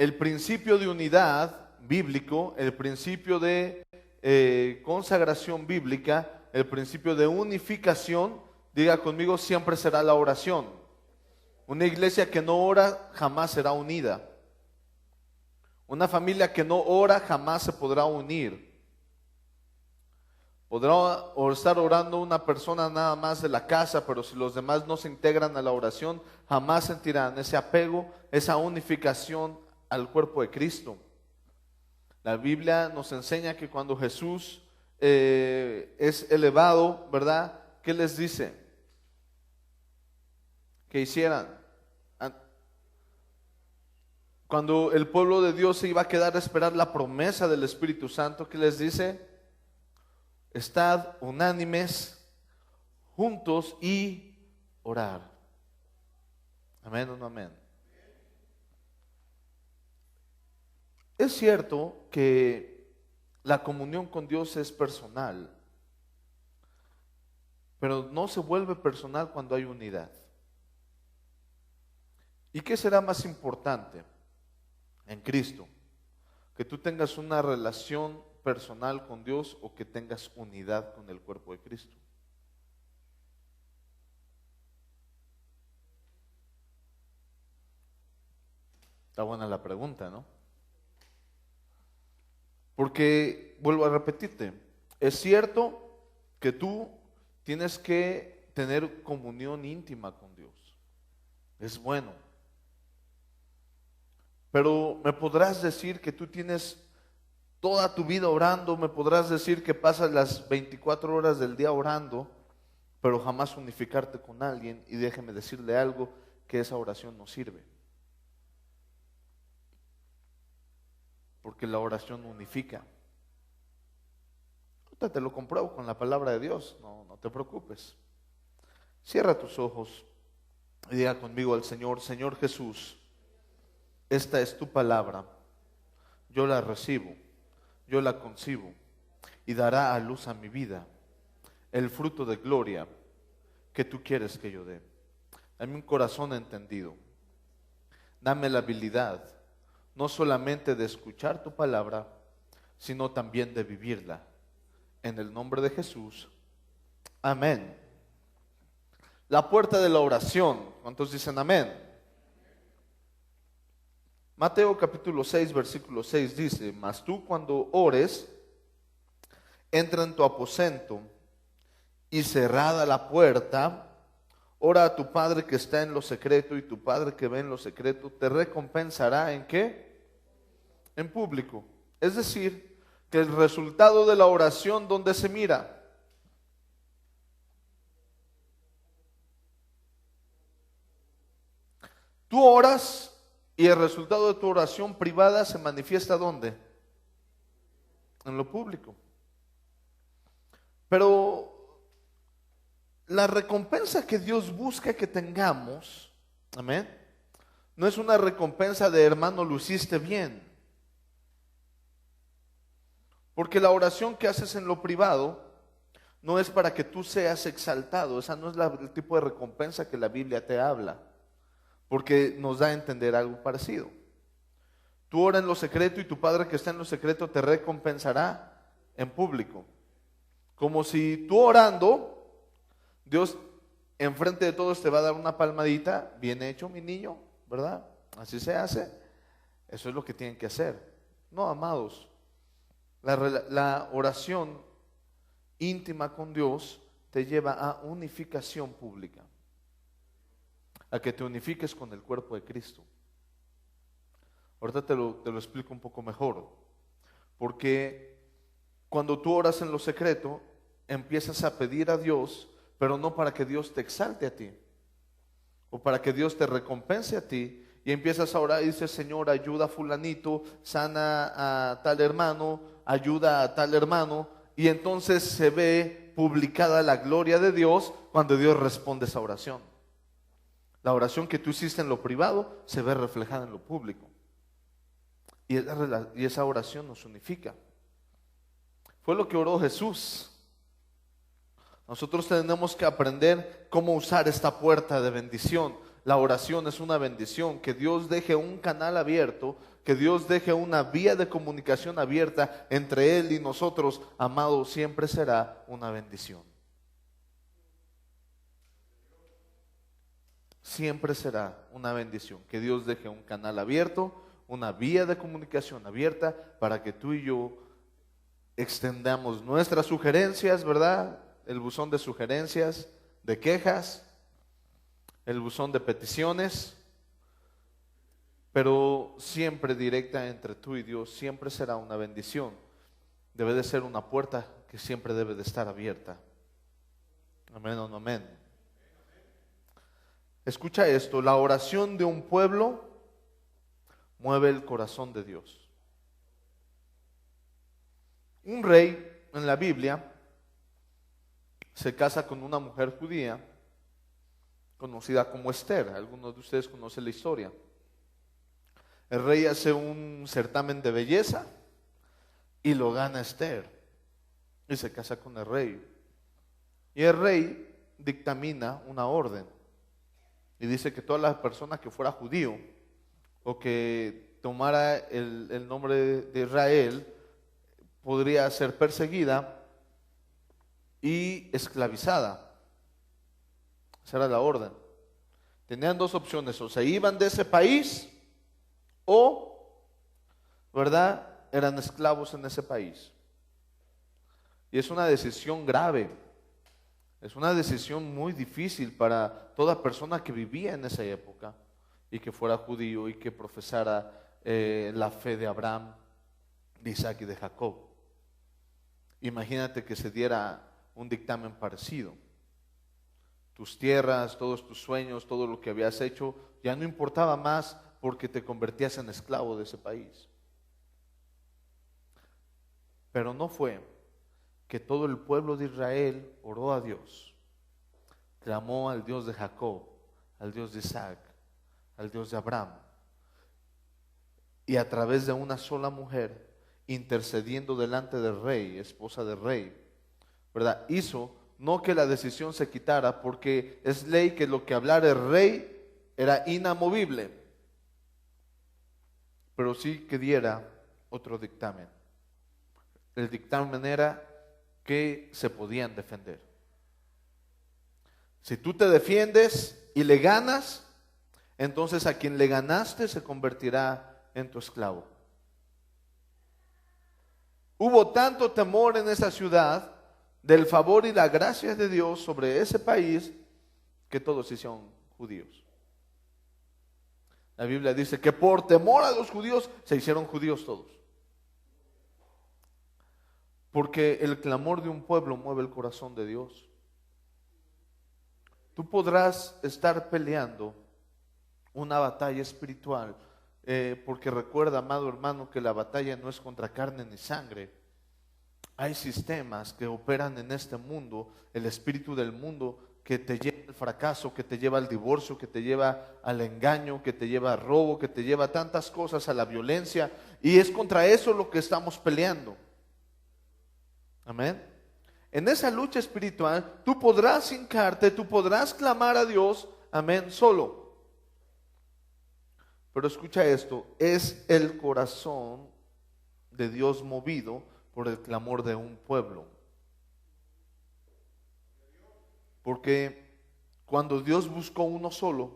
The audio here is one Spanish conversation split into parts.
el principio de unidad bíblico, el principio de consagración bíblica, el principio de unificación, diga conmigo, siempre será la oración. Una iglesia que no ora jamás será unida. Una familia que no ora jamás se podrá unir. Podrá estar orando una persona nada más de la casa, pero si los demás no se integran a la oración, jamás sentirán ese apego, esa unificación al cuerpo de Cristo. La Biblia nos enseña que cuando Jesús es elevado, ¿verdad? ¿Qué les dice? Que hicieran. Cuando el pueblo de Dios se iba a quedar a esperar la promesa del Espíritu Santo, ¿qué les dice? Estad unánimes, juntos y orar. Amén o no amén. Es cierto que la comunión con Dios es personal, pero no se vuelve personal cuando hay unidad. ¿Y qué será más importante en Cristo? Que tú tengas una relación personal con Dios o que tengas unidad con el cuerpo de Cristo. Está buena la pregunta, ¿no? Porque, vuelvo a repetirte, es cierto que tú tienes que tener comunión íntima con Dios. Es bueno. Pero me podrás decir que tú tienes toda tu vida orando, me podrás decir que pasas las 24 horas del día orando, pero jamás unificarte con alguien, y déjeme decirle algo, que esa oración no sirve. Porque la oración unifica. Ahorita te lo compruebo con la palabra de Dios, no te preocupes. Cierra tus ojos y diga conmigo al Señor: Señor Jesús, esta es tu palabra, yo la recibo, yo la concibo y dará a luz a mi vida el fruto de gloria que tú quieres que yo dé. Dame un corazón entendido, dame la habilidad no solamente de escuchar tu palabra, sino también de vivirla. En el nombre de Jesús, amén. La puerta de la oración, ¿cuántos dicen amén? Mateo capítulo 6, versículo 6 dice: mas tú cuando ores, entra en tu aposento y cerrada la puerta, ora a tu Padre que está en lo secreto, y tu Padre que ve en lo secreto te recompensará ¿en qué? En público. Es decir, que el resultado de la oración, ¿dónde se mira? Tú oras y el resultado de tu oración privada se manifiesta ¿dónde? En lo público. Pero la recompensa que Dios busca que tengamos, amén, no es una recompensa de hermano, lo hiciste bien. Porque la oración que haces en lo privado no es para que tú seas exaltado. Esa no es el tipo de recompensa que la Biblia te habla, porque nos da a entender algo parecido. Tú ora en lo secreto y tu Padre que está en lo secreto te recompensará en público. Como si tú orando, Dios enfrente de todos te va a dar una palmadita: bien hecho, mi niño, ¿verdad? Así se hace. Eso es lo que tienen que hacer. No, amados, la oración íntima con Dios te lleva a unificación pública, a que te unifiques con el cuerpo de Cristo. Ahorita te lo explico un poco mejor. Porque cuando tú oras en lo secreto, empiezas a pedir a Dios, pero no para que Dios te exalte a ti, o para que Dios te recompense a ti, y empiezas a orar y dices: Señor, ayuda a fulanito, sana a tal hermano, ayuda a tal hermano, y entonces se ve publicada la gloria de Dios cuando Dios responde esa oración. La oración que tú hiciste en lo privado se ve reflejada en lo público, y esa oración nos unifica. Fue lo que oró Jesús. Nosotros tenemos que aprender cómo usar esta puerta de bendición. la oración es una bendición, que Dios deje un canal abierto, que Dios deje una vía de comunicación abierta entre Él y nosotros, amado, siempre será una bendición. Siempre será una bendición que Dios deje un canal abierto, una vía de comunicación abierta para que tú y yo extendamos nuestras sugerencias, ¿verdad? El buzón de sugerencias, de quejas, el buzón de peticiones, pero siempre directa entre tú y Dios, siempre será una bendición. Debe de ser una puerta que siempre debe de estar abierta. Amén o no amén. Escucha esto, la oración de un pueblo mueve el corazón de Dios. Un rey en la Biblia se casa con una mujer judía conocida como Esther. Algunos de ustedes conocen la historia. El rey hace un certamen de belleza y lo gana Esther y se casa con el rey. Y el rey dictamina una orden y dice que toda la persona que fuera judío o que tomara el nombre de Israel podría ser perseguida y esclavizada. Esa era la orden. Tenían dos opciones: o se iban de ese país o, ¿verdad?, eran esclavos en ese país. Y es una decisión grave, es una decisión muy difícil para toda persona que vivía en esa época y que fuera judío y que profesara la fe de Abraham, de Isaac y de Jacob. Imagínate que se diera un dictamen parecido. Tus tierras, todos tus sueños, todo lo que habías hecho, ya no importaba más porque te convertías en esclavo de ese país. Pero no fue que todo el pueblo de Israel oró a Dios, clamó al Dios de Jacob, al Dios de Isaac, al Dios de Abraham, y a través de una sola mujer intercediendo delante del rey, esposa del rey, ¿verdad?, hizo no que la decisión se quitara, porque es ley que lo que hablara el rey era inamovible, pero sí que diera otro dictamen. El dictamen era que se podían defender. Si tú te defiendes y le ganas, entonces a quien le ganaste se convertirá en tu esclavo. Hubo tanto temor en esa ciudad del favor y la gracia de Dios sobre ese país que todos se hicieron judíos. La Biblia dice que por temor a los judíos se hicieron judíos todos. Porque el clamor de un pueblo mueve el corazón de Dios. Tú podrás estar peleando una batalla espiritual, porque recuerda, amado hermano, que la batalla no es contra carne ni sangre. Hay sistemas que operan en este mundo, el espíritu del mundo, que te lleva al fracaso, que te lleva al divorcio, que te lleva al engaño, que te lleva al robo, que te lleva a tantas cosas, a la violencia, y es contra eso lo que estamos peleando. Amén. En esa lucha espiritual tú podrás hincarte, tú podrás clamar a Dios, amén, solo. Pero escucha esto, es el corazón de Dios movido por el clamor de un pueblo. Porque cuando Dios buscó uno solo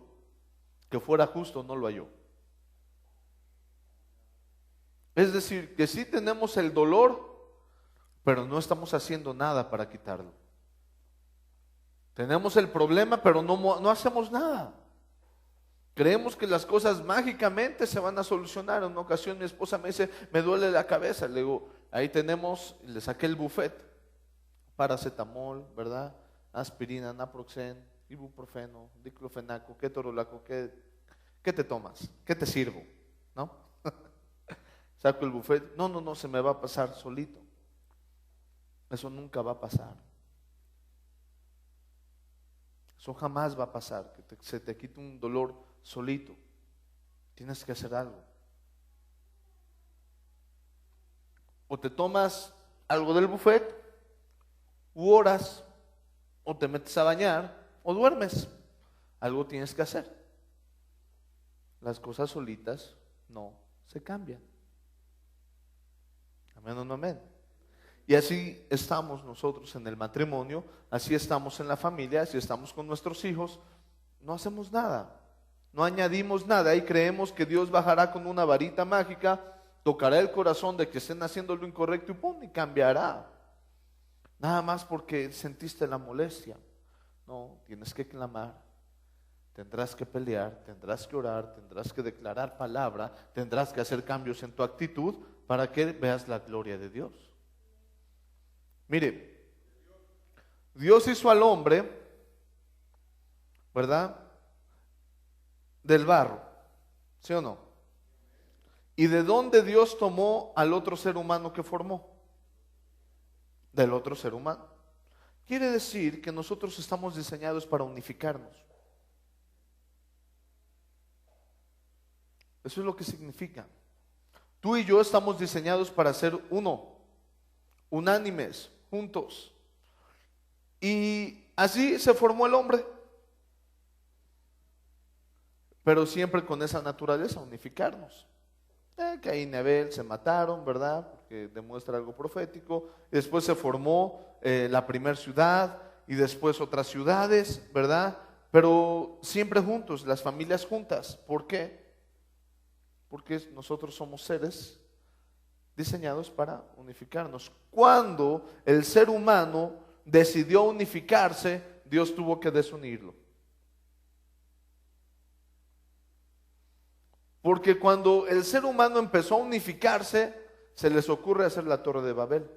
que fuera justo, no lo halló. Es decir, que sí tenemos el dolor, pero no estamos haciendo nada para quitarlo. Tenemos el problema, pero no hacemos nada. Creemos que las cosas mágicamente se van a solucionar. En una ocasión mi esposa me dice, me duele la cabeza. Le digo, ahí tenemos, le saqué el buffet, paracetamol, ¿verdad?, aspirina, naproxen, ibuprofeno, diclofenaco, ketorolaco. ¿Qué te tomas? ¿Qué te sirvo? ¿No? Saco el buffet, no, se me va a pasar solito. Eso nunca va a pasar. Eso jamás va a pasar, que se te quite un dolor solito. Tienes que hacer algo. O te tomas algo del buffet, u oras, o te metes a bañar, o duermes. Algo tienes que hacer. las cosas solitas no se cambian. Amén o no amén. Y así estamos nosotros en el matrimonio, así estamos en la familia, así estamos con nuestros hijos. No hacemos nada, no añadimos nada y creemos que Dios bajará con una varita mágica, tocará el corazón de que estén haciendo lo incorrecto y ¡pum! Y cambiará. Nada más porque sentiste la molestia. No, tienes que clamar, tendrás que pelear, tendrás que orar, tendrás que declarar palabra, tendrás que hacer cambios en tu actitud para que veas la gloria de Dios. Mire, Dios hizo al hombre, ¿verdad? Del barro, ¿sí o no? ¿Y de dónde Dios tomó al otro ser humano que formó? Del otro ser humano. Quiere decir que nosotros estamos diseñados para unificarnos. Eso es lo que significa. Tú y yo estamos diseñados para ser uno, unánimes, juntos. Y así se formó el hombre. Pero siempre con esa naturaleza, unificarnos. Caín y Abel se mataron, ¿verdad? Porque demuestra algo profético. Después se formó la primera ciudad y después otras ciudades, ¿verdad? Pero siempre juntos, las familias juntas. ¿Por qué? Porque nosotros somos seres diseñados para unificarnos. Cuando el ser humano decidió unificarse, Dios tuvo que desunirlo. Porque cuando el ser humano empezó a unificarse, se les ocurre hacer la Torre de Babel.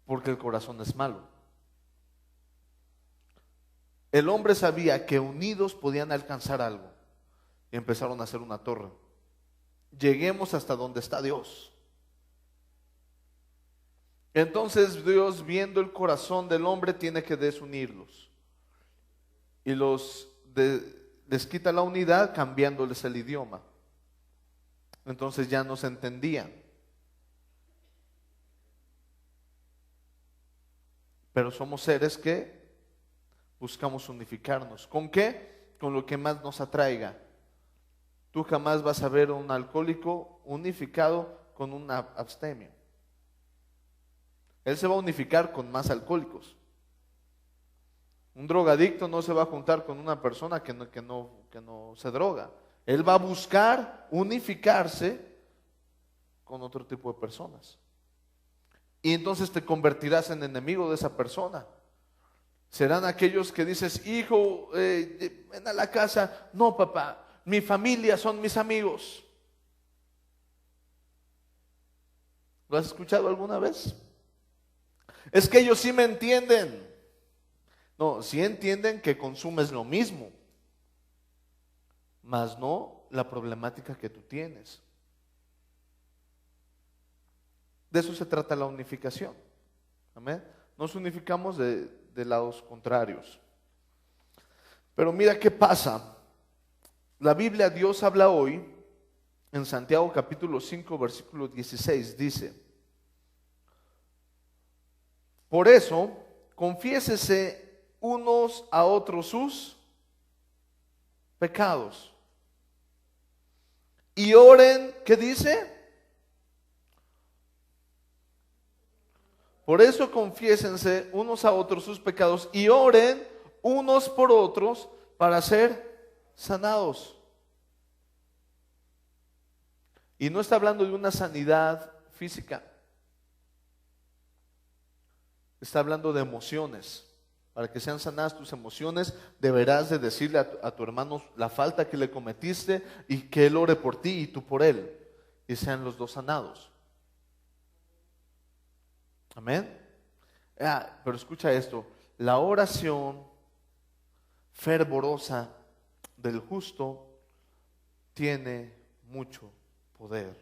Porque el corazón es malo. El hombre sabía que unidos podían alcanzar algo. Y empezaron a hacer una torre. Lleguemos hasta donde está Dios. Entonces Dios, viendo el corazón del hombre, tiene que desunirlos. Y les quita la unidad cambiándoles el idioma. Entonces ya no se entendían. Pero somos seres que buscamos unificarnos. ¿Con qué? Con lo que más nos atraiga. Tú jamás vas a ver un alcohólico unificado con un abstemio. Él se va a unificar con más alcohólicos. Un drogadicto no se va a juntar con una persona que no se droga. Él va a buscar unificarse con otro tipo de personas. Y entonces te convertirás en enemigo de esa persona. Serán aquellos que dices, hijo, ven a la casa. No, papá, mi familia son mis amigos. ¿Lo has escuchado alguna vez? Es que ellos sí me entienden. No, sí entienden que consumes lo mismo, mas no la problemática que tú tienes. De eso se trata la unificación. Amén. Nos unificamos de lados contrarios. Pero mira qué pasa. La Biblia, Dios habla hoy en Santiago capítulo 5 versículo 16, dice: por eso, confiésese unos a otros sus pecados y oren, ¿qué dice? Por eso confiésense unos a otros sus pecados y oren unos por otros para ser sanados. Y no está hablando de una sanidad física, está hablando de emociones. Para que sean sanadas tus emociones, deberás de decirle a tu hermano la falta que le cometiste y que él ore por ti y tú por él, y sean los dos sanados. Amén. Pero escucha esto: la oración fervorosa del justo tiene mucho poder.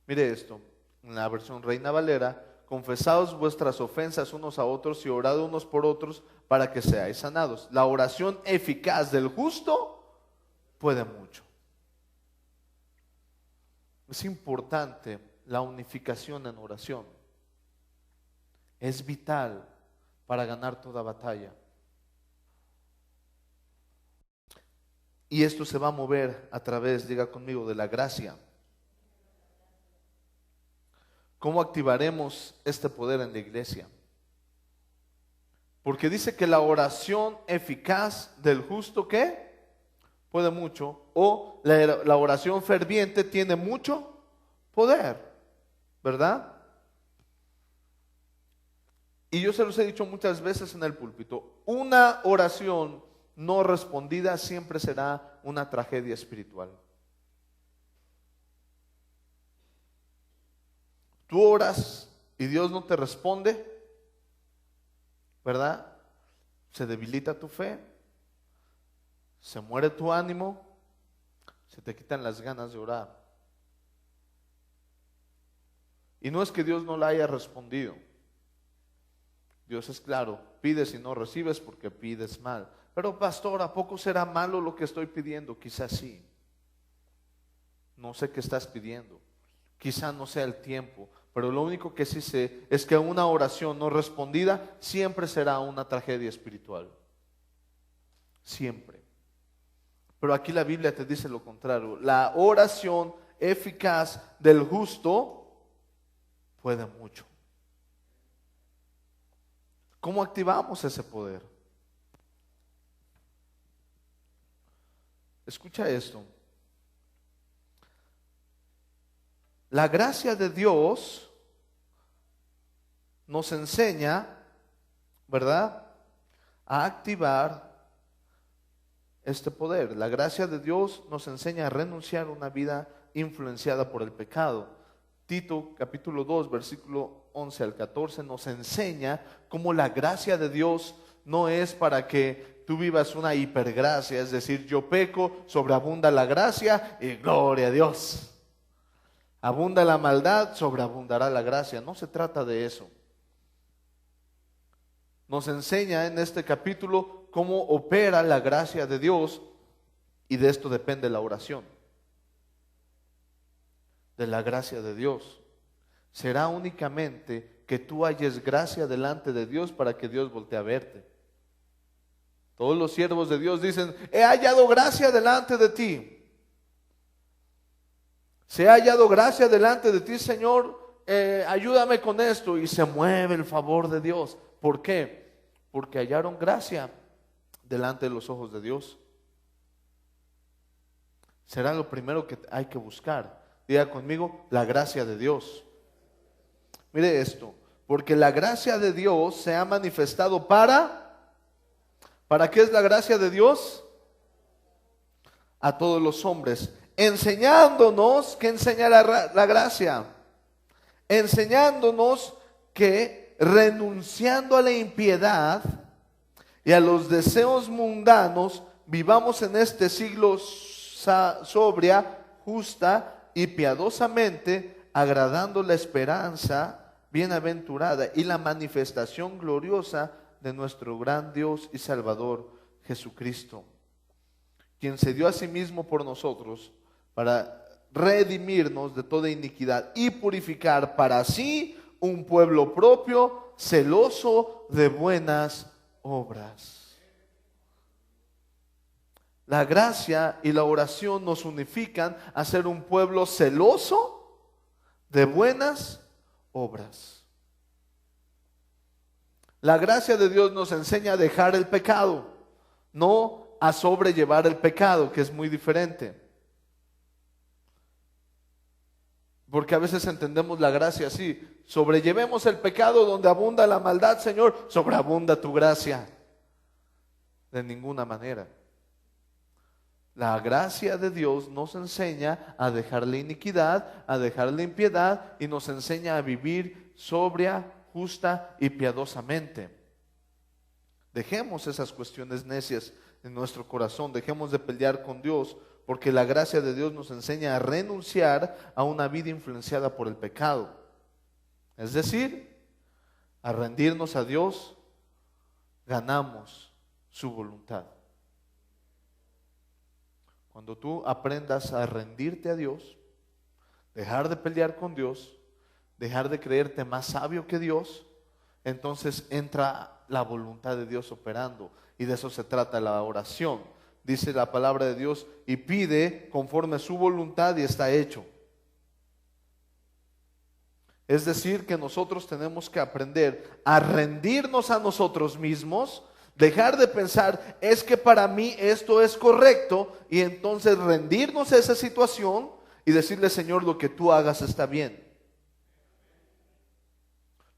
Mire esto, en la versión Reina Valera: confesaos vuestras ofensas unos a otros y orad unos por otros para que seáis sanados. La oración eficaz del justo puede mucho. Es importante la unificación en oración. Es vital para ganar toda batalla. Y esto se va a mover a través, diga conmigo, de la gracia. ¿Cómo activaremos este poder en la iglesia? Porque dice que la oración eficaz del justo, ¿qué? Puede mucho. O la oración ferviente tiene mucho poder, ¿verdad? Y yo se los he dicho muchas veces en el púlpito, una oración no respondida siempre será una tragedia espiritual. Tú oras y Dios no te responde, ¿verdad? Se debilita tu fe, se muere tu ánimo, se te quitan las ganas de orar. Y no es que Dios no la haya respondido. Dios es claro, pides y no recibes porque pides mal. Pero pastor, ¿a poco será malo lo que estoy pidiendo? Quizás sí. No sé qué estás pidiendo. Quizá no sea el tiempo. Pero lo único que sí sé es que una oración no respondida siempre será una tragedia espiritual. Siempre. Pero aquí la Biblia te dice lo contrario. La oración eficaz del justo puede mucho. ¿Cómo activamos ese poder? Escucha esto. La gracia de Dios nos enseña, ¿verdad?, a activar este poder. La gracia de Dios nos enseña a renunciar a una vida influenciada por el pecado. Tito capítulo 2, versículo 11 al 14 nos enseña cómo la gracia de Dios no es para que tú vivas una hipergracia, es decir, yo peco, sobreabunda la gracia y gloria a Dios. Abunda la maldad, sobreabundará la gracia. No se trata de eso. Nos enseña en este capítulo cómo opera la gracia de Dios y de esto depende la oración. De la gracia de Dios. Será únicamente que tú halles gracia delante de Dios para que Dios voltee a verte. Todos los siervos de Dios dicen, he hallado gracia delante de ti. Se ha hallado gracia delante de ti, Señor, ayúdame con esto. Y se mueve el favor de Dios. ¿Por qué? Porque hallaron gracia delante de los ojos de Dios. Será lo primero que hay que buscar. Diga conmigo, la gracia de Dios. Mire esto, porque la gracia de Dios se ha manifestado ¿para qué es la gracia de Dios? A todos los hombres, enseñándonos, ¿qué enseña la gracia? Enseñándonos que renunciando a la impiedad y a los deseos mundanos, vivamos en este siglo sobria, justa y piadosamente, agradando la esperanza bienaventurada y la manifestación gloriosa de nuestro gran Dios y Salvador Jesucristo, quien se dio a sí mismo por nosotros para redimirnos de toda iniquidad y purificar para sí un pueblo propio, celoso de buenas obras. La gracia y la oración nos unifican a ser un pueblo celoso de buenas obras. La gracia de Dios nos enseña a dejar el pecado, no a sobrellevar el pecado, que es muy diferente. Porque a veces entendemos la gracia así: sobrellevemos el pecado donde abunda la maldad, Señor, sobreabunda tu gracia. De ninguna manera. La gracia de Dios nos enseña a dejar la iniquidad, a dejar la impiedad y nos enseña a vivir sobria, justa y piadosamente. Dejemos esas cuestiones necias en nuestro corazón, dejemos de pelear con Dios, porque la gracia de Dios nos enseña a renunciar a una vida influenciada por el pecado. Es decir, a rendirnos a Dios, ganamos su voluntad. Cuando tú aprendas a rendirte a Dios, dejar de pelear con Dios, dejar de creerte más sabio que Dios, entonces entra la voluntad de Dios operando. Y de eso se trata la oración, dice la palabra de Dios, y pide conforme a su voluntad y está hecho. Es decir, que nosotros tenemos que aprender a rendirnos a nosotros mismos, dejar de pensar, es que para mí esto es correcto, y entonces rendirnos a esa situación y decirle, Señor, lo que tú hagas está bien.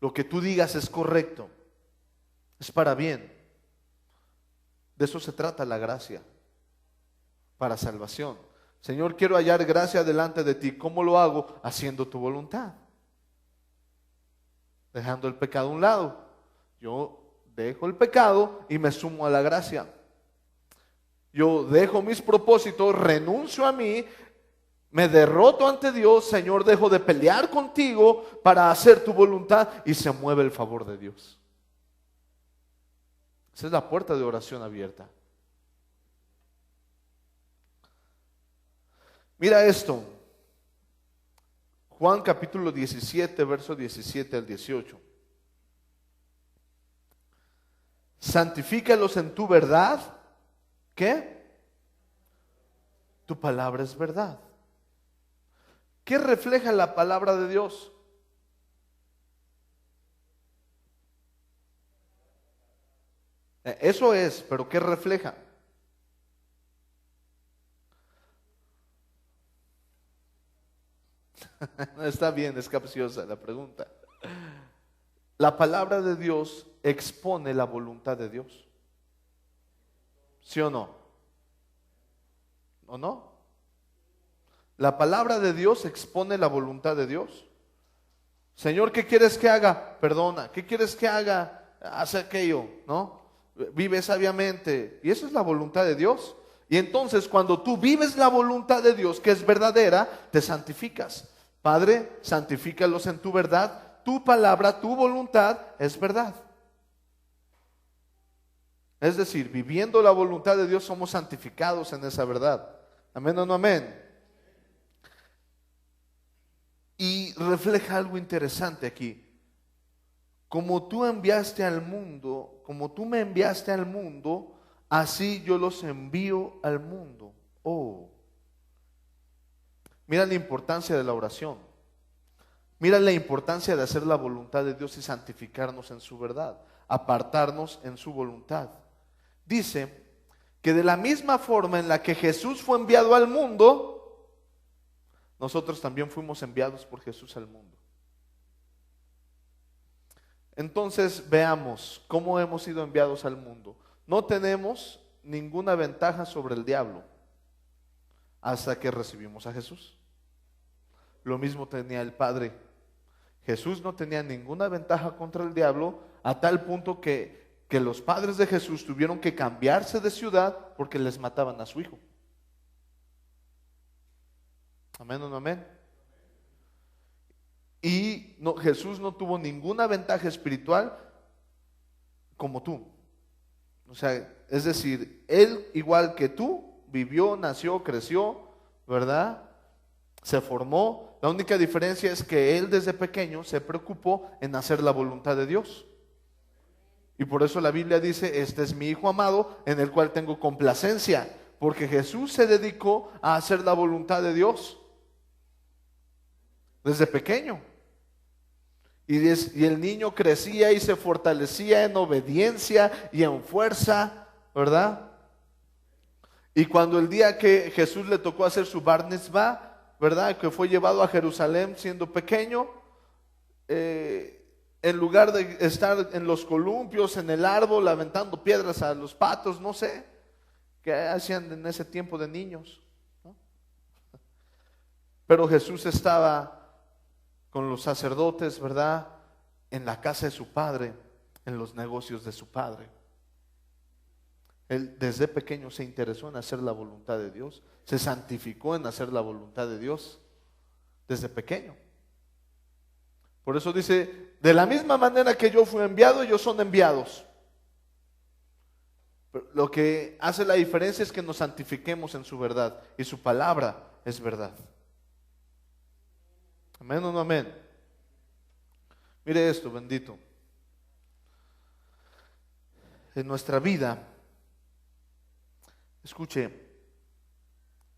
Lo que tú digas es correcto, es para bien. De eso se trata la gracia, para salvación. Señor, quiero hallar gracia delante de ti. ¿Cómo lo hago? Haciendo tu voluntad. Dejando el pecado a un lado. Yo dejo el pecado y me sumo a la gracia. Yo dejo mis propósitos, renuncio a mí, me derroto ante Dios. Señor, dejo de pelear contigo para hacer tu voluntad y se mueve el favor de Dios. Esa es la puerta de oración abierta. Mira esto. Juan capítulo 17, verso 17 al 18. Santifícalos en tu verdad. ¿Qué? Tu palabra es verdad. ¿Qué refleja la palabra de Dios? Eso es, pero ¿qué refleja? Está bien, es capciosa la pregunta. La palabra de Dios expone la voluntad de Dios. ¿Sí o no? ¿O no? La palabra de Dios expone la voluntad de Dios. Señor, ¿qué quieres que haga? Perdona. ¿Qué quieres que haga? Haz aquello, ¿no? Vive sabiamente. Y eso es la voluntad de Dios. Y entonces cuando tú vives la voluntad de Dios, que es verdadera, te santificas. Padre, santifícalos en tu verdad. Tu palabra, tu voluntad es verdad. Es decir, viviendo la voluntad de Dios somos santificados en esa verdad. Amén o no amén. Y refleja algo interesante aquí. Como tú enviaste al mundo, como tú me enviaste al mundo, así yo los envío al mundo. Oh. Mira la importancia de la oración. Mira la importancia de hacer la voluntad de Dios y santificarnos en su verdad, apartarnos en su voluntad. Dice que de la misma forma en la que Jesús fue enviado al mundo, nosotros también fuimos enviados por Jesús al mundo. Entonces veamos cómo hemos sido enviados al mundo. No tenemos ninguna ventaja sobre el diablo hasta que recibimos a Jesús. Lo mismo tenía el Padre. Jesús no tenía ninguna ventaja contra el diablo, a tal punto que los padres de Jesús tuvieron que cambiarse de ciudad porque les mataban a su hijo. Amén o no amén. Y no, Jesús no tuvo ninguna ventaja espiritual como tú. O sea, es decir, Él igual que tú, vivió, nació, creció, ¿verdad? Se formó. La única diferencia es que Él desde pequeño se preocupó en hacer la voluntad de Dios. Y por eso la Biblia dice, este es mi Hijo amado en el cual tengo complacencia. Porque Jesús se dedicó a hacer la voluntad de Dios desde pequeño. Y el niño crecía y se fortalecía en obediencia y en fuerza, ¿verdad? Y cuando el día que Jesús le tocó hacer su bar mitzvah, ¿verdad? Que fue llevado a Jerusalén siendo pequeño, en lugar de estar en los columpios, en el árbol, aventando piedras a los patos, no sé, qué hacían en ese tiempo de niños, ¿no? Pero Jesús estaba con los sacerdotes, ¿verdad? En la casa de su padre, en los negocios de su padre. Él desde pequeño se interesó en hacer la voluntad de Dios, se santificó en hacer la voluntad de Dios desde pequeño. Por eso dice, de la misma manera que yo fui enviado, ellos son enviados. Pero lo que hace la diferencia es que nos santifiquemos en su verdad, y su palabra es verdad. Amén o no amén. Mire esto, bendito. En nuestra vida Escuche,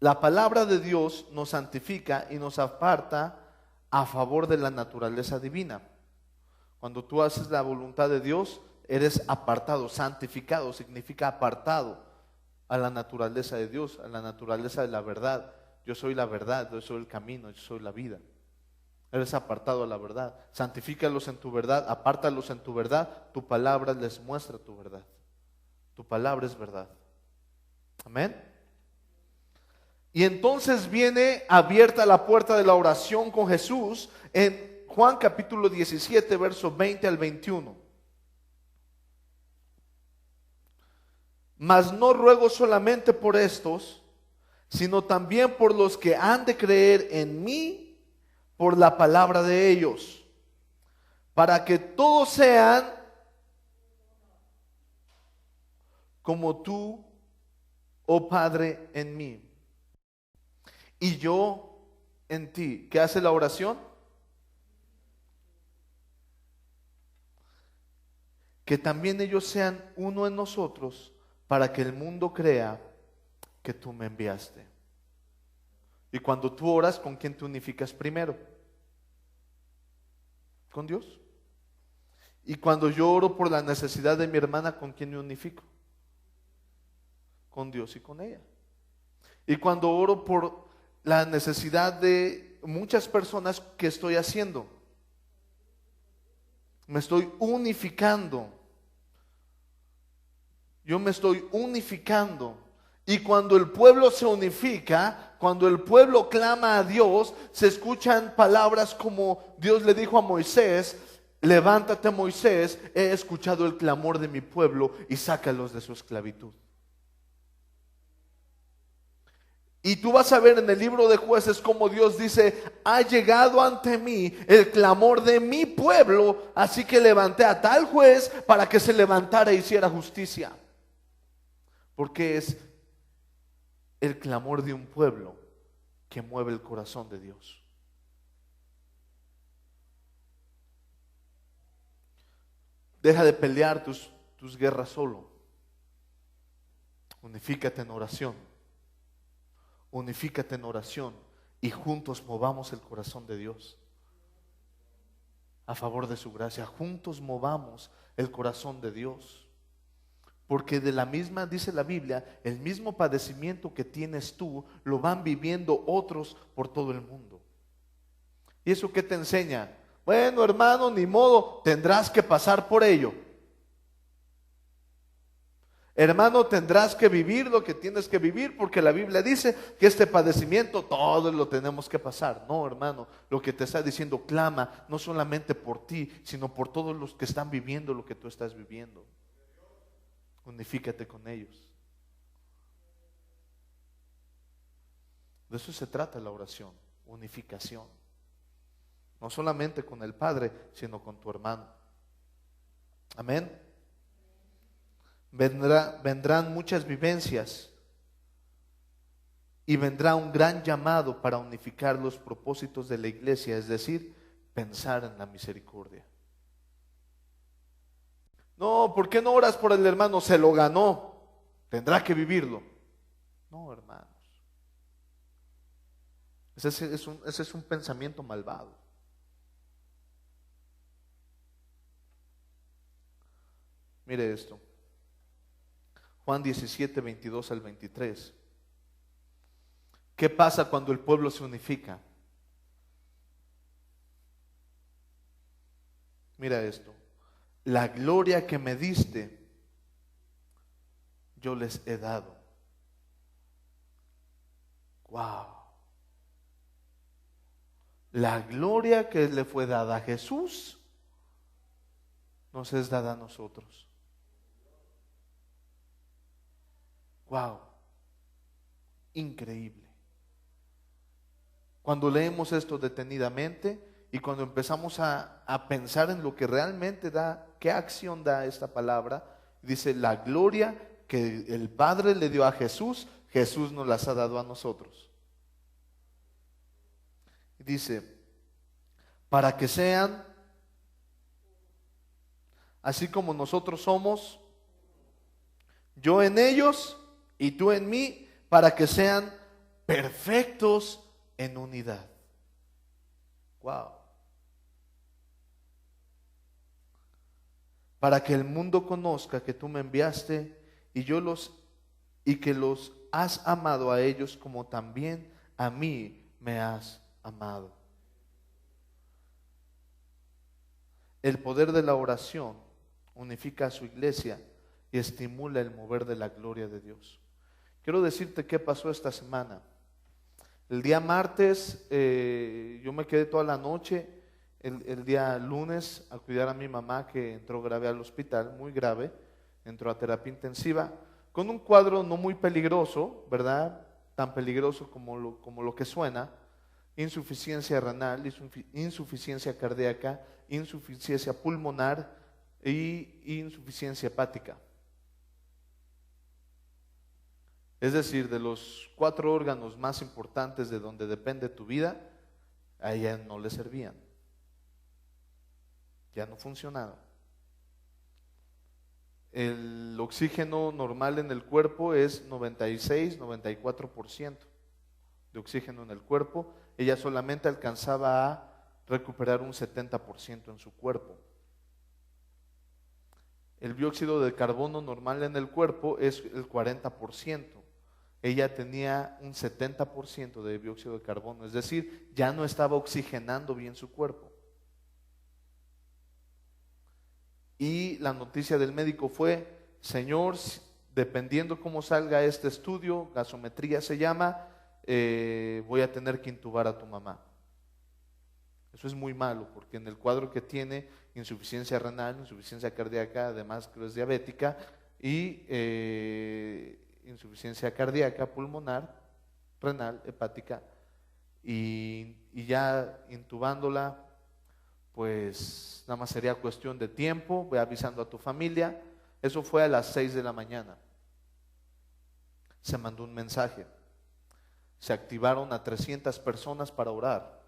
la palabra de Dios nos santifica y nos aparta a favor de la naturaleza divina. Cuando tú haces la voluntad de Dios, eres apartado. Santificado significa apartado a la naturaleza de Dios, a la naturaleza de la verdad. Yo soy la verdad, yo soy el camino, yo soy la vida. Eres apartado a la verdad. Santifícalos en tu verdad, apártalos en tu verdad. Tu palabra les muestra tu verdad. Tu palabra es verdad. Amén. Y entonces viene abierta la puerta de la oración con Jesús en Juan capítulo 17, versos 20 al 21. Mas no ruego solamente por estos, sino también por los que han de creer en mí por la palabra de ellos, para que todos sean como tú, oh Padre, en mí y yo en ti. ¿Qué hace la oración? Que también ellos sean uno en nosotros, para que el mundo crea que tú me enviaste. Y cuando tú oras, ¿con quién te unificas primero? Con Dios. Y cuando yo oro por la necesidad de mi hermana, ¿con quién me unifico? Con Dios y con ella. Y cuando oro por la necesidad de muchas personas, ¿qué estoy haciendo? Me estoy unificando. Yo me estoy unificando. Y cuando el pueblo se unifica, cuando el pueblo clama a Dios, se escuchan palabras como Dios le dijo a Moisés: levántate, Moisés, he escuchado el clamor de mi pueblo y sácalos de su esclavitud. Y tú vas a ver en el libro de Jueces cómo Dios dice: ha llegado ante mí el clamor de mi pueblo, así que levanté a tal juez para que se levantara e hiciera justicia. Porque es el clamor de un pueblo que mueve el corazón de Dios. Deja de pelear tus guerras solo. Unifícate en oración. Unifícate en oración y juntos movamos el corazón de Dios a favor de su gracia. Juntos movamos el corazón de Dios. Porque de la misma, dice la Biblia, el mismo padecimiento que tienes tú, lo van viviendo otros por todo el mundo. ¿Y eso qué te enseña? Bueno, hermano, ni modo, tendrás que pasar por ello. Hermano, tendrás que vivir lo que tienes que vivir, porque la Biblia dice que este padecimiento todos lo tenemos que pasar. No, hermano, lo que te está diciendo, clama no solamente por ti, sino por todos los que están viviendo lo que tú estás viviendo. Unifícate con ellos. De eso se trata la oración, unificación. No solamente con el Padre, sino con tu hermano. Amén. Vendrán muchas vivencias y vendrá un gran llamado para unificar los propósitos de la iglesia, es decir, pensar en la misericordia. No, ¿por qué no oras por el hermano? Se lo ganó, tendrá que vivirlo. No, hermanos, ese es un pensamiento malvado. Mire esto. Juan 17, 22 al 23. ¿Qué pasa cuando el pueblo se unifica? Mira esto. La gloria que me diste, yo les he dado. Wow. La gloria que le fue dada a Jesús, nos es dada a nosotros. Wow, increíble. Cuando leemos esto detenidamente y cuando empezamos a pensar en lo que realmente da, qué acción da esta palabra, dice: la gloria que el Padre le dio a Jesús, Jesús nos las ha dado a nosotros. Dice: para que sean así como nosotros somos, yo en ellos y tú en mí, para que sean perfectos en unidad. Wow. Para que el mundo conozca que tú me enviaste y que los has amado a ellos como también a mí me has amado. El poder de la oración unifica a su iglesia y estimula el mover de la gloria de Dios. Quiero decirte qué pasó esta semana. El día martes yo me quedé toda la noche, el día lunes, a cuidar a mi mamá que entró grave al hospital, muy grave, entró a terapia intensiva, con un cuadro no muy peligroso, ¿verdad? Tan peligroso como lo que suena: insuficiencia renal, insuficiencia cardíaca, insuficiencia pulmonar y insuficiencia hepática. Es decir, de los 4 órganos más importantes de donde depende tu vida, a ella no le servían. Ya no funcionaban. El oxígeno normal en el cuerpo es 96, 94% de oxígeno en el cuerpo. Ella solamente alcanzaba a recuperar un 70% en su cuerpo. El dióxido de carbono normal en el cuerpo es el 40%. Ella tenía un 70% de dióxido de carbono, es decir, ya no estaba oxigenando bien su cuerpo. Y la noticia del médico fue: Señor, dependiendo cómo salga este estudio, gasometría se llama, voy a tener que intubar a tu mamá. Eso es muy malo, porque en el cuadro que tiene insuficiencia renal, insuficiencia cardíaca, además creo es diabética, y insuficiencia cardíaca, pulmonar, renal, hepática, y ya intubándola, pues nada más sería cuestión de tiempo. Voy avisando a tu familia. Eso fue a las 6 de la mañana. Se mandó un mensaje. Se activaron a 300 personas para orar.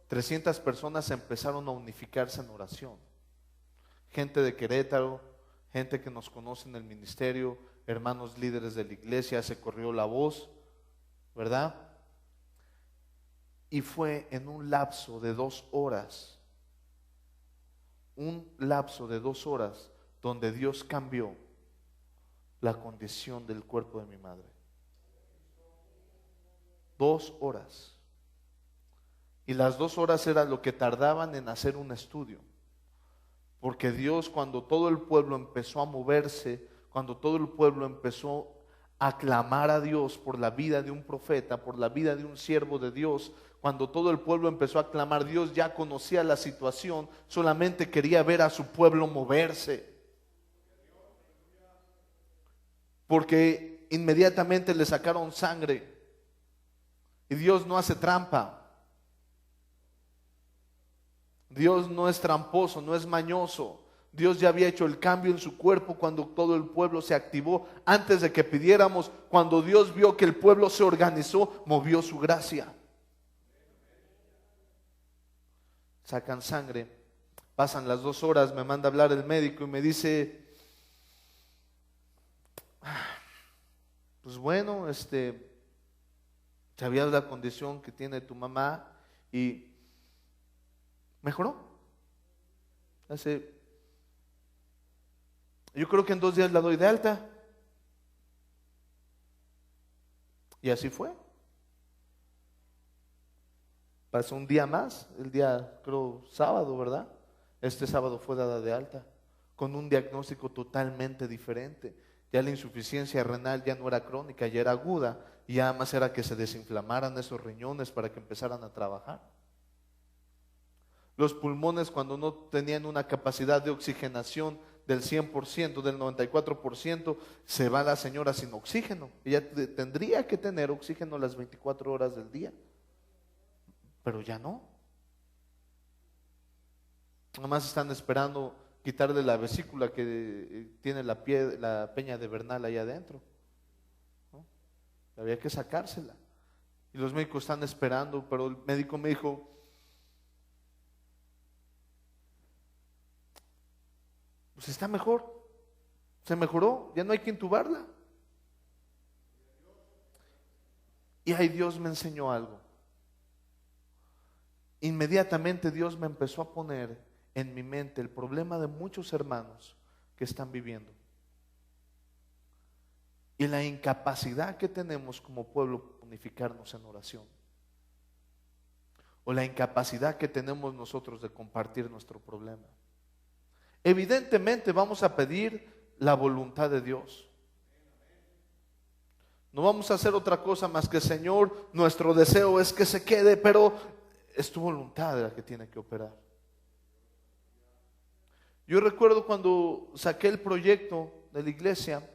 300 personas empezaron a unificarse en oración. Gente de Querétaro, gente que nos conoce en el ministerio, hermanos líderes de la iglesia, se corrió la voz, ¿verdad? Y fue en un lapso de 2 horas, donde Dios cambió la condición del cuerpo de mi madre. 2 horas. Y las 2 horas era lo que tardaban en hacer un estudio. Porque Dios, cuando todo el pueblo empezó a moverse, cuando todo el pueblo empezó a clamar a Dios por la vida de un profeta, por la vida de un siervo de Dios, cuando todo el pueblo empezó a clamar, Dios ya conocía la situación, solamente quería ver a su pueblo moverse. Porque inmediatamente le sacaron sangre. Y Dios no hace trampa. Dios no es tramposo, no es mañoso. Dios ya había hecho el cambio en su cuerpo cuando todo el pueblo se activó. Antes de que pidiéramos, cuando Dios vio que el pueblo se organizó, movió su gracia. Sacan sangre, pasan las 2 horas, me manda a hablar el médico y me dice: pues bueno, sabías la condición que tiene tu mamá y mejoró. Yo creo que en 2 días la doy de alta. Y así fue. Pasó un día más, el día, creo, sábado, ¿verdad? Este sábado fue dada de alta, con un diagnóstico totalmente diferente. Ya la insuficiencia renal ya no era crónica, ya era aguda, y además era que se desinflamaran esos riñones para que empezaran a trabajar. Los pulmones, cuando no tenían una capacidad de oxigenación del 100%, del 94%, se va la señora sin oxígeno. Ella tendría que tener oxígeno las 24 horas del día, pero ya no. Nomás están esperando quitarle la vesícula que tiene la peña de Bernal ahí adentro, ¿no? Había que sacársela. Y los médicos están esperando, pero el médico me dijo: pues está mejor. Se mejoró, ya no hay que intubarla. Y ahí Dios me enseñó algo. Inmediatamente Dios me empezó a poner en mi mente el problema de muchos hermanos que están viviendo y la incapacidad que tenemos como pueblo de unificarnos en oración, o la incapacidad que tenemos nosotros de compartir nuestro problema. Evidentemente vamos a pedir la voluntad de Dios. No vamos a hacer otra cosa más que: Señor, nuestro deseo es que se quede, pero es tu voluntad la que tiene que operar. Yo recuerdo cuando saqué el proyecto de la iglesia,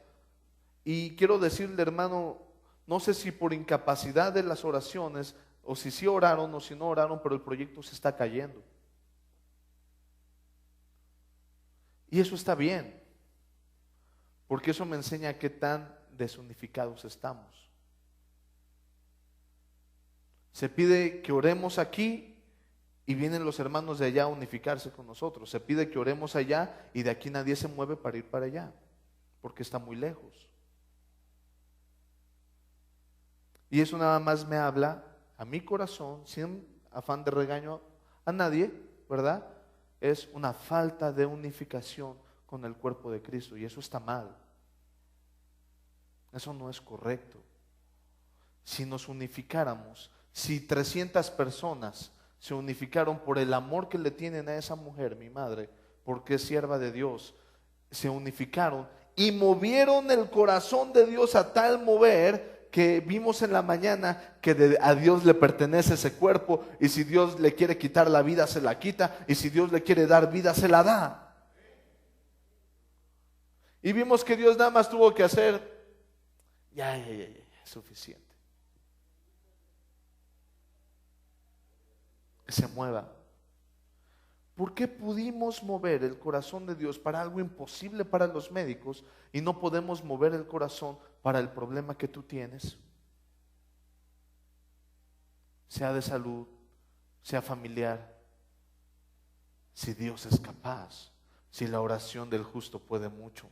y quiero decirle, hermano, no sé si por incapacidad de las oraciones, o si sí oraron o si no oraron, pero el proyecto se está cayendo. Y eso está bien, porque eso me enseña qué tan desunificados estamos. Se pide que oremos aquí y vienen los hermanos de allá a unificarse con nosotros. Se pide que oremos allá y de aquí nadie se mueve para ir para allá, porque está muy lejos. Y eso nada más me habla a mi corazón, sin afán de regaño a nadie, ¿verdad? Es una falta de unificación con el cuerpo de Cristo, y eso está mal. Eso no es correcto. Si nos unificáramos, si 300 personas se unificaron por el amor que le tienen a esa mujer, mi madre, porque es sierva de Dios, se unificaron y movieron el corazón de Dios a tal mover que vimos en la mañana que a Dios le pertenece ese cuerpo, y si Dios le quiere quitar la vida, se la quita, y si Dios le quiere dar vida, se la da. Y vimos que Dios nada más tuvo que hacer, ya, es suficiente. Que se mueva. ¿Por qué pudimos mover el corazón de Dios para algo imposible para los médicos y no podemos mover el corazón para el problema que tú tienes? Sea de salud, sea familiar. Si Dios es capaz, si la oración del justo puede mucho.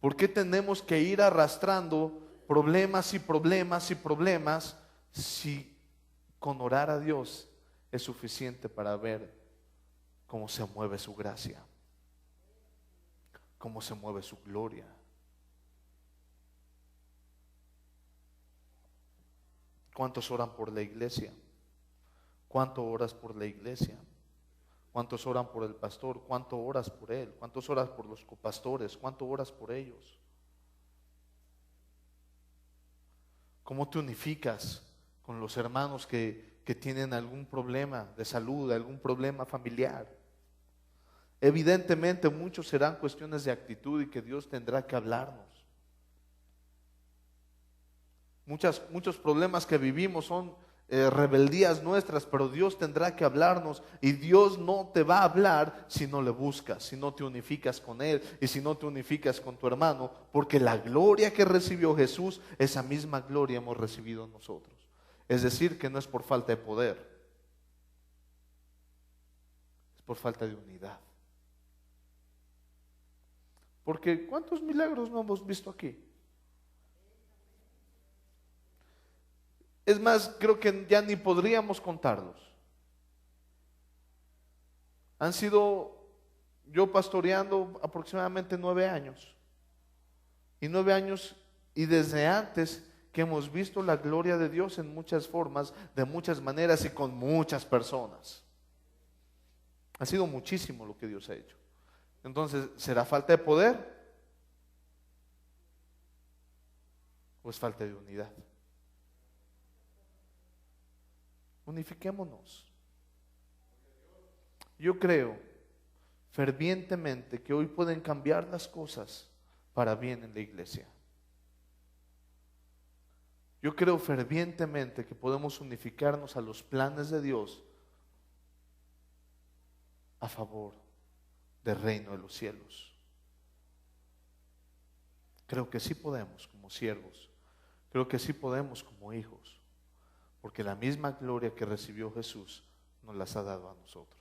¿Por qué tenemos que ir arrastrando problemas y problemas y problemas si con orar a Dios es suficiente para ver cómo se mueve su gracia, cómo se mueve su gloria? ¿Cuántos oran por la iglesia? ¿Cuánto oras por la iglesia? ¿Cuántos oran por el pastor? ¿Cuánto oras por él? ¿Cuántos oras por los copastores? ¿Cuánto oras por ellos? ¿Cómo te unificas con los hermanos que tienen algún problema de salud, algún problema familiar? Evidentemente muchos serán cuestiones de actitud y que Dios tendrá que hablarnos. Muchos problemas que vivimos son rebeldías nuestras, pero Dios tendrá que hablarnos, y Dios no te va a hablar si no le buscas, si no te unificas con Él y si no te unificas con tu hermano, porque la gloria que recibió Jesús, esa misma gloria hemos recibido nosotros. Es decir, que no es por falta de poder, es por falta de unidad. Porque ¿cuántos milagros no hemos visto aquí? Es más, creo que ya ni podríamos contarlos. Han sido, yo pastoreando aproximadamente 9 años. Y 9 años, y desde antes que hemos visto la gloria de Dios en muchas formas, de muchas maneras y con muchas personas. Ha sido muchísimo lo que Dios ha hecho. Entonces, ¿será falta de poder? ¿O es falta de unidad? Unifiquémonos. Yo creo fervientemente que hoy pueden cambiar las cosas para bien en la iglesia. Yo creo fervientemente que podemos unificarnos a los planes de Dios a favor del reino de los cielos. Creo que sí podemos como siervos. Creo que sí podemos como hijos. Porque la misma gloria que recibió Jesús nos las ha dado a nosotros.